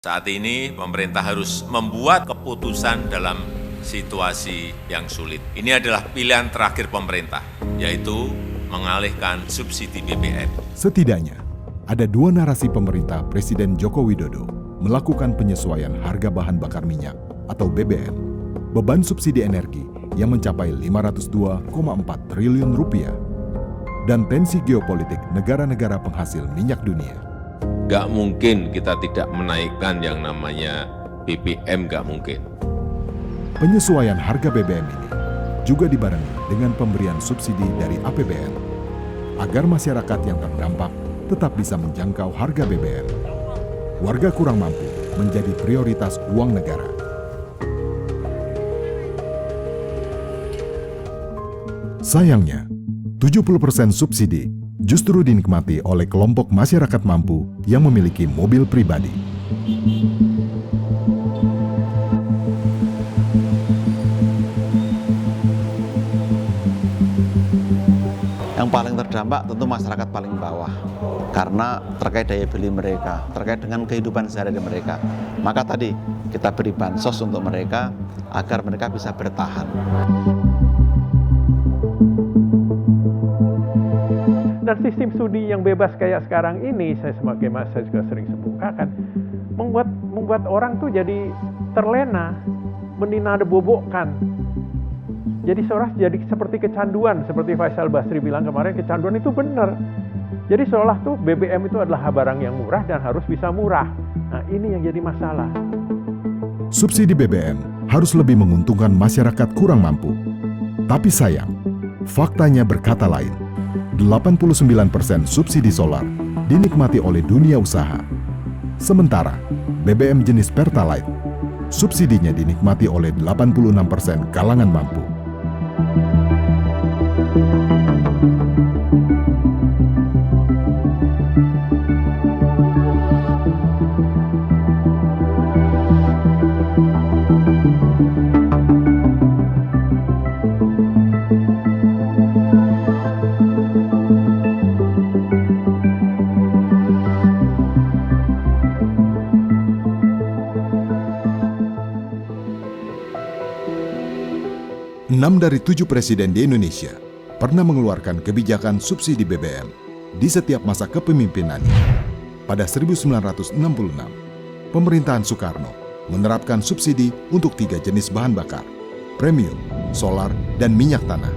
Saat ini pemerintah harus membuat keputusan dalam situasi yang sulit. Ini adalah pilihan terakhir pemerintah, yaitu mengalihkan subsidi BBM. Setidaknya, ada dua narasi pemerintah Presiden Joko Widodo melakukan penyesuaian harga bahan bakar minyak atau BBM, beban subsidi energi yang mencapai 502,4 triliun rupiah, dan tensi geopolitik negara-negara penghasil minyak dunia. Nggak mungkin kita tidak menaikkan yang namanya BBM, nggak mungkin. Penyesuaian harga BBM ini juga dibarengi dengan pemberian subsidi dari APBN agar masyarakat yang terdampak tetap bisa menjangkau harga BBM. Warga kurang mampu menjadi prioritas uang negara. Sayangnya, 70% subsidi justru dinikmati oleh kelompok masyarakat mampu yang memiliki mobil pribadi. Yang paling terdampak tentu masyarakat paling bawah, karena terkait daya beli mereka, terkait dengan kehidupan sehari-hari mereka. Maka tadi kita beri bansos untuk mereka agar mereka bisa bertahan. Dan sistem studi yang bebas kayak sekarang ini, saya juga sering sebutkan, membuat orang tuh jadi terlena, meninadebobokkan. Jadi seolah jadi seperti kecanduan, seperti Faisal Basri bilang kemarin, kecanduan itu benar. Jadi seolah tuh BBM itu adalah barang yang murah dan harus bisa murah. Nah, ini yang jadi masalah. Subsidi BBM harus lebih menguntungkan masyarakat kurang mampu. Tapi sayang, faktanya berkata lain. 89% subsidi solar dinikmati oleh dunia usaha. Sementara BBM jenis Pertalite, subsidinya dinikmati oleh 86% kalangan mampu. Enam dari 7 presiden di Indonesia pernah mengeluarkan kebijakan subsidi BBM di setiap masa kepemimpinannya. Pada 1966, pemerintahan Soekarno menerapkan subsidi untuk 3 jenis bahan bakar, premium, solar, dan minyak tanah.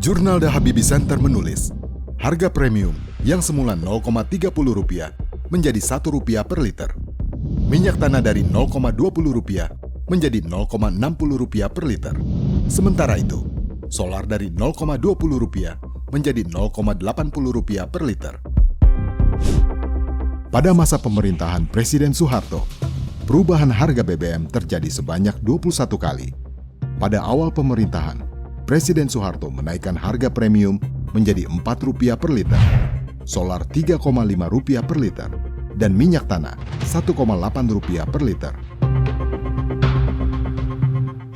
Jurnal The Habibie Center menulis, harga premium yang semula Rp0,30 menjadi Rp1 per liter. Minyak tanah dari Rp0,20 menjadi Rp0,60 per liter. Sementara itu, solar dari Rp0,20 menjadi Rp0,80 per liter. Pada masa pemerintahan Presiden Soeharto, perubahan harga BBM terjadi sebanyak 21 kali. Pada awal pemerintahan, Presiden Soeharto menaikkan harga premium menjadi Rp4 per liter, solar Rp3,5 per liter, dan minyak tanah Rp1,8 per liter.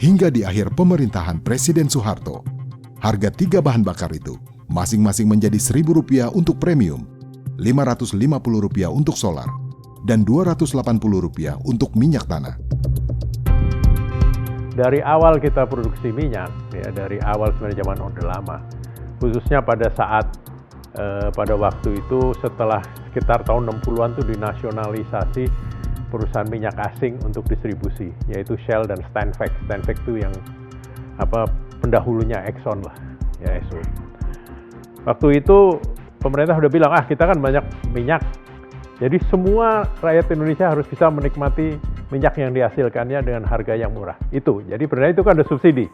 Hingga di akhir pemerintahan Presiden Soeharto, harga 3 bahan bakar itu masing-masing menjadi Rp1.000 untuk premium, Rp550 untuk solar, dan Rp280 untuk minyak tanah. Dari awal kita produksi minyak, ya dari awal sebenarnya zaman Orde Lama, khususnya pada saat pada waktu itu setelah sekitar tahun 60-an tuh dinasionalisasi perusahaan minyak asing untuk distribusi, yaitu Shell dan Stanford. Stanford itu yang pendahulunya Exxon lah, ya Exxon. Waktu itu pemerintah udah bilang, kita kan banyak minyak, jadi semua rakyat Indonesia harus bisa menikmati minyak yang dihasilkannya dengan harga yang murah. Itu, jadi sebenarnya itu kan ada subsidi.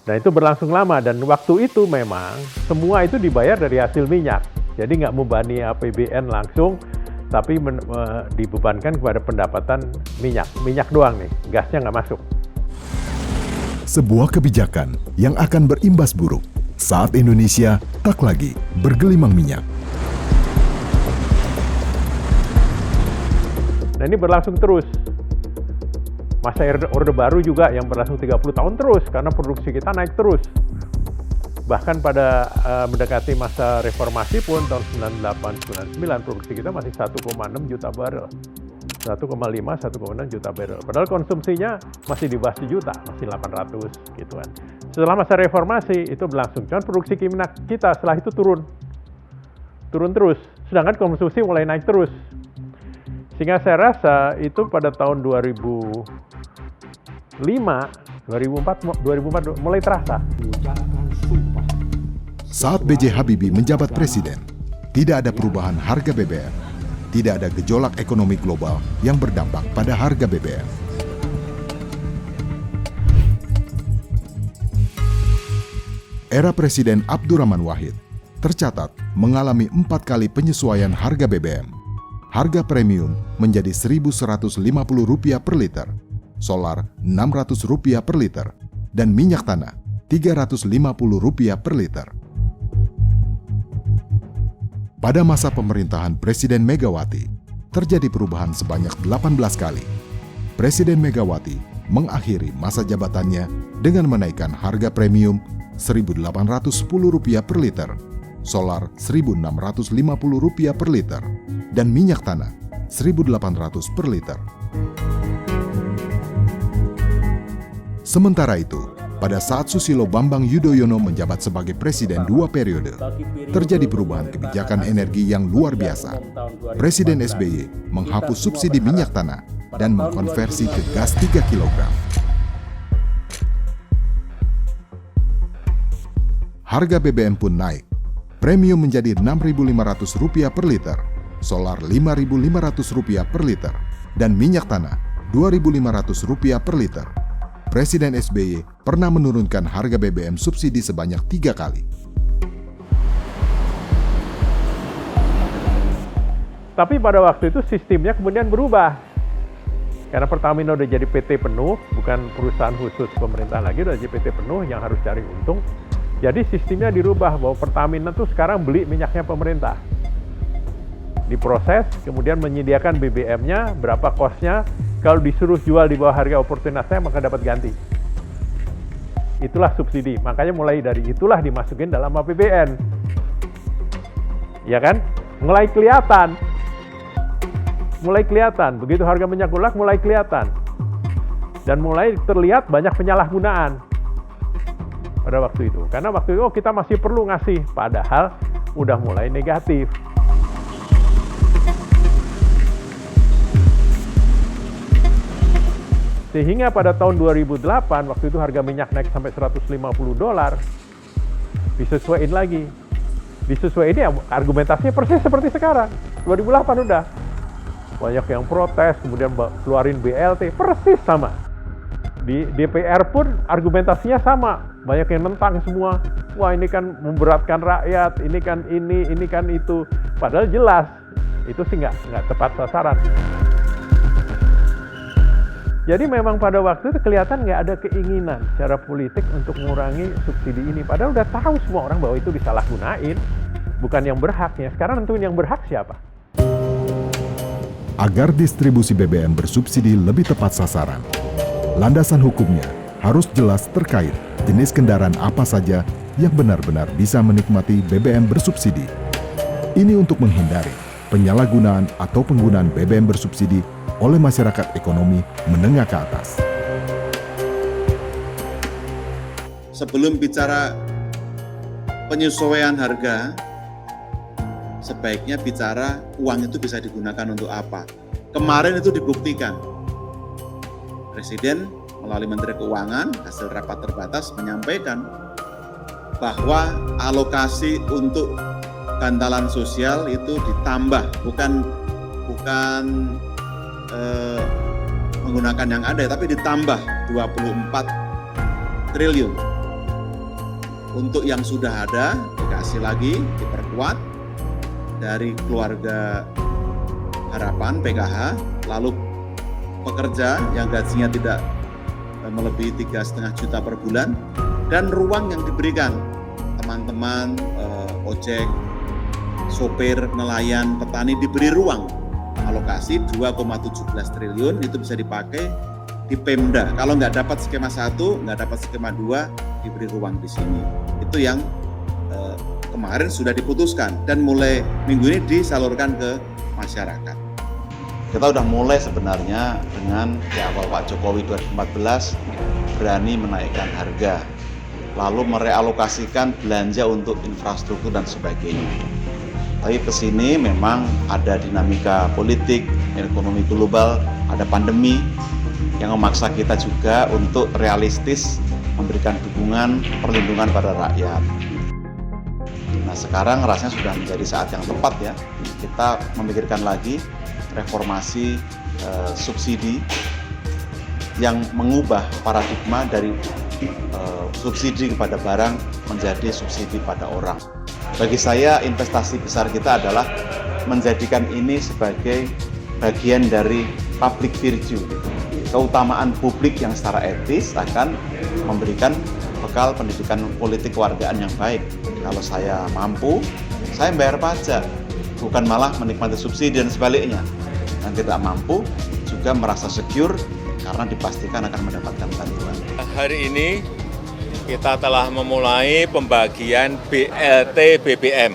Nah itu berlangsung lama dan waktu itu memang semua itu dibayar dari hasil minyak. Jadi nggak membebani APBN langsung, tapi dibebankan kepada pendapatan minyak. Minyak doang nih, gasnya nggak masuk. Sebuah kebijakan yang akan berimbas buruk saat Indonesia tak lagi bergelimang minyak. Nah ini berlangsung terus. Masa Orde Baru juga yang berlangsung 30 tahun terus, karena produksi kita naik terus. Bahkan pada mendekati masa reformasi pun tahun 98-99 produksi kita masih 1,6 juta barel. 1,5-1,6 juta barel. Padahal konsumsinya masih di bawah 1 juta, masih 800 gitu kan. Setelah masa reformasi itu berlangsung. Cuman produksi kimia kita setelah itu turun terus. Sedangkan konsumsi mulai naik terus. Sehingga saya rasa itu pada tahun 2004 mulai terasa. Saat B.J. Habibie menjabat presiden, tidak ada perubahan harga BBM. Tidak ada gejolak ekonomi global yang berdampak pada harga BBM. Era Presiden Abdurrahman Wahid tercatat mengalami 4 kali penyesuaian harga BBM. Harga premium menjadi Rp1.150 per liter, solar Rp600 per liter, dan minyak tanah Rp350 per liter. Pada masa pemerintahan Presiden Megawati, terjadi perubahan sebanyak 18 kali. Presiden Megawati mengakhiri masa jabatannya dengan menaikkan harga premium Rp1.810 per liter, solar Rp1.650 per liter, dan minyak tanah Rp1.800 per liter. Sementara itu, pada saat Susilo Bambang Yudhoyono menjabat sebagai presiden 2 periode, terjadi perubahan kebijakan energi yang luar biasa. Presiden SBY menghapus subsidi minyak tanah dan mengkonversi ke gas 3 kg. Harga BBM pun naik. Premium menjadi Rp6.500 per liter, solar Rp5.500 per liter, dan minyak tanah Rp2.500 per liter. Presiden SBY pernah menurunkan harga BBM subsidi sebanyak 3 kali. Tapi pada waktu itu sistemnya kemudian berubah. Karena Pertamina udah jadi PT penuh, bukan perusahaan khusus pemerintah lagi, udah jadi PT penuh yang harus cari untung. Jadi sistemnya dirubah bahwa Pertamina tuh sekarang beli minyaknya pemerintah. Diproses, kemudian menyediakan BBM-nya, berapa kosnya. Kalau disuruh jual di bawah harga oportunitasnya, maka dapat ganti. Itulah subsidi. Makanya mulai dari itulah dimasukin dalam APBN. Ya kan? Mulai kelihatan. Begitu harga minyak goreng mulai kelihatan. Dan mulai terlihat banyak penyalahgunaan pada waktu itu. Karena waktu itu kita masih perlu ngasih. Padahal udah mulai negatif. Sehingga pada tahun 2008, waktu itu harga minyak naik sampai $150, disesuaiin lagi. Disesuaiin ya argumentasinya persis seperti sekarang. 2008 udah. Banyak yang protes, kemudian keluarin BLT, persis sama. Di DPR pun argumentasinya sama. Banyak yang nentang semua. Wah, ini kan memberatkan rakyat, ini kan itu. Padahal jelas, itu sih nggak tepat sasaran. Jadi memang pada waktu itu kelihatan nggak ada keinginan secara politik untuk mengurangi subsidi ini. Padahal udah tahu semua orang bahwa itu disalahgunain. Bukan yang berhaknya. Sekarang nentuin yang berhak siapa? Agar distribusi BBM bersubsidi lebih tepat sasaran, landasan hukumnya harus jelas terkait jenis kendaraan apa saja yang benar-benar bisa menikmati BBM bersubsidi. Ini untuk menghindari penyalahgunaan atau penggunaan BBM bersubsidi oleh masyarakat ekonomi menengah ke atas. Sebelum bicara penyesuaian harga, sebaiknya bicara uang itu bisa digunakan untuk apa. Kemarin itu dibuktikan. Presiden melalui Menteri Keuangan hasil rapat terbatas menyampaikan bahwa alokasi untuk bantalan sosial itu ditambah, bukan menggunakan yang ada, tapi ditambah 24 triliun. Untuk yang sudah ada, dikasih lagi, diperkuat dari keluarga harapan PKH, lalu pekerja yang gajinya tidak melebihi 3,5 juta per bulan, dan ruang yang diberikan teman-teman ojek, sopir, nelayan, petani diberi ruang. Alokasi 2,17 triliun itu bisa dipakai di Pemda. Kalau nggak dapat skema 1, nggak dapat skema 2, diberi ruang di sini. Itu yang kemarin sudah diputuskan dan mulai minggu ini disalurkan ke masyarakat. Kita udah mulai sebenarnya dengan di awal Pak Jokowi 2014 berani menaikkan harga, lalu merealokasikan belanja untuk infrastruktur dan sebagainya. Tapi kesini memang ada dinamika politik, ekonomi global, ada pandemi yang memaksa kita juga untuk realistis memberikan dukungan, perlindungan pada rakyat. Nah sekarang rasanya sudah menjadi saat yang tepat ya, kita memikirkan lagi reformasi subsidi yang mengubah paradigma dari subsidi kepada barang menjadi subsidi pada orang. Bagi saya investasi besar kita adalah menjadikan ini sebagai bagian dari public virtue, keutamaan publik yang secara etis akan memberikan bekal pendidikan politik kewargaan yang baik. Kalau saya mampu, saya bayar pajak, bukan malah menikmati subsidi dan sebaliknya. Yang tidak mampu juga merasa secure karena dipastikan akan mendapatkan bantuan. Hari ini kita telah memulai pembagian BLT BBM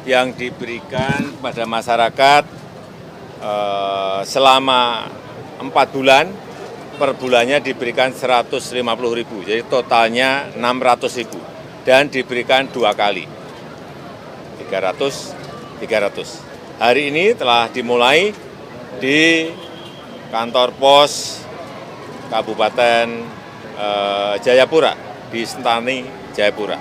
yang diberikan kepada masyarakat selama 4 bulan, per bulannya diberikan 150.000, jadi totalnya 600.000 dan diberikan 2 kali, 300. Hari ini telah dimulai di kantor pos Kabupaten Jayapura, di Sentani, Jayapura.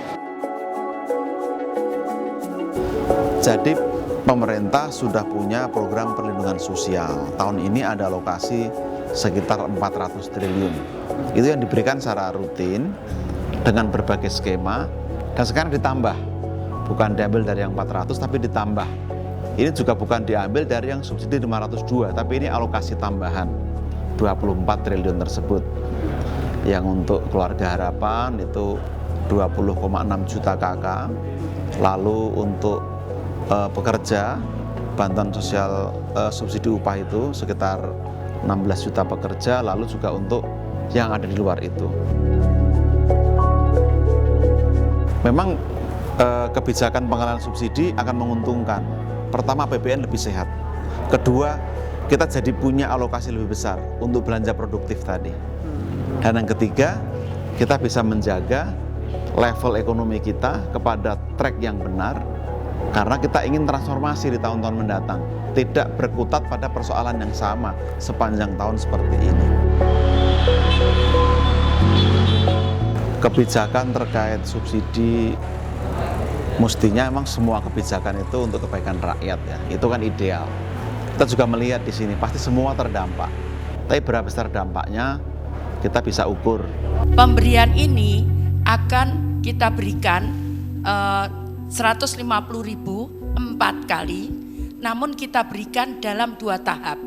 Jadi pemerintah sudah punya program perlindungan sosial. Tahun ini ada alokasi sekitar 400 triliun. Itu yang diberikan secara rutin dengan berbagai skema dan sekarang ditambah. Bukan diambil dari yang 400 tapi ditambah. Ini juga bukan diambil dari yang subsidi 502 tapi ini alokasi tambahan 24 triliun tersebut. Yang untuk keluarga harapan itu 20,6 juta KK. Lalu untuk pekerja bantuan sosial subsidi upah itu sekitar 16 juta pekerja, lalu juga untuk yang ada di luar itu. Memang kebijakan pengalihan subsidi akan menguntungkan. Pertama, APBN lebih sehat. Kedua, kita jadi punya alokasi lebih besar untuk belanja produktif tadi. Dan yang ketiga, kita bisa menjaga level ekonomi kita kepada track yang benar karena kita ingin transformasi di tahun-tahun mendatang, tidak berkutat pada persoalan yang sama sepanjang tahun seperti ini. Kebijakan terkait subsidi mestinya emang semua kebijakan itu untuk kebaikan rakyat ya, itu kan ideal. Kita juga melihat di sini pasti semua terdampak, tapi berapa besar dampaknya kita bisa ukur. Pemberian ini akan kita berikan 150.000 4 kali, namun kita berikan dalam 2 tahap.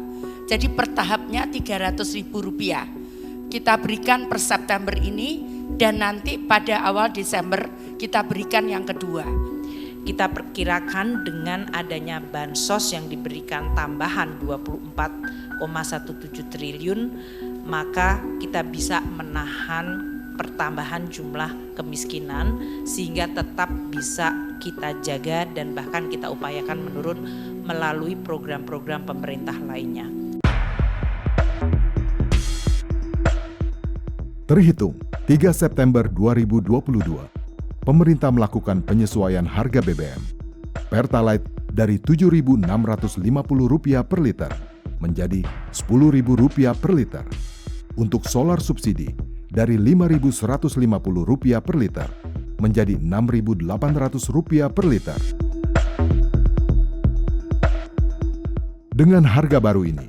Jadi per tahapnya Rp300.000. Kita berikan per September ini dan nanti pada awal Desember kita berikan yang kedua. Kita perkirakan dengan adanya bansos yang diberikan tambahan 24,17 triliun, maka kita bisa menahan pertambahan jumlah kemiskinan sehingga tetap bisa kita jaga dan bahkan kita upayakan menurun melalui program-program pemerintah lainnya. Terhitung 3 September 2022, pemerintah melakukan penyesuaian harga BBM. Pertalite dari Rp7.650 per liter menjadi Rp10.000 per liter. Untuk solar subsidi dari Rp5.150 per liter menjadi Rp6.800 per liter. Dengan harga baru ini,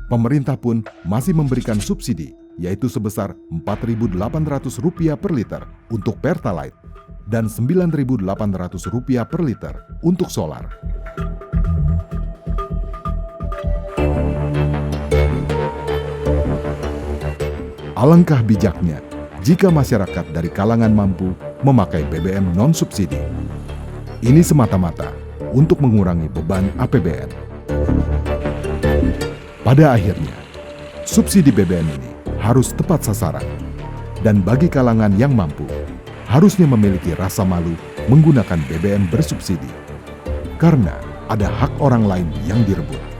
pemerintah pun masih memberikan subsidi yaitu sebesar Rp4.800 per liter untuk Pertalite dan Rp9.800 per liter untuk solar. Alangkah bijaknya jika masyarakat dari kalangan mampu memakai BBM non-subsidi. Ini semata-mata untuk mengurangi beban APBN. Pada akhirnya, subsidi BBM ini harus tepat sasaran dan bagi kalangan yang mampu, harusnya memiliki rasa malu menggunakan BBM bersubsidi. Karena ada hak orang lain yang direbut.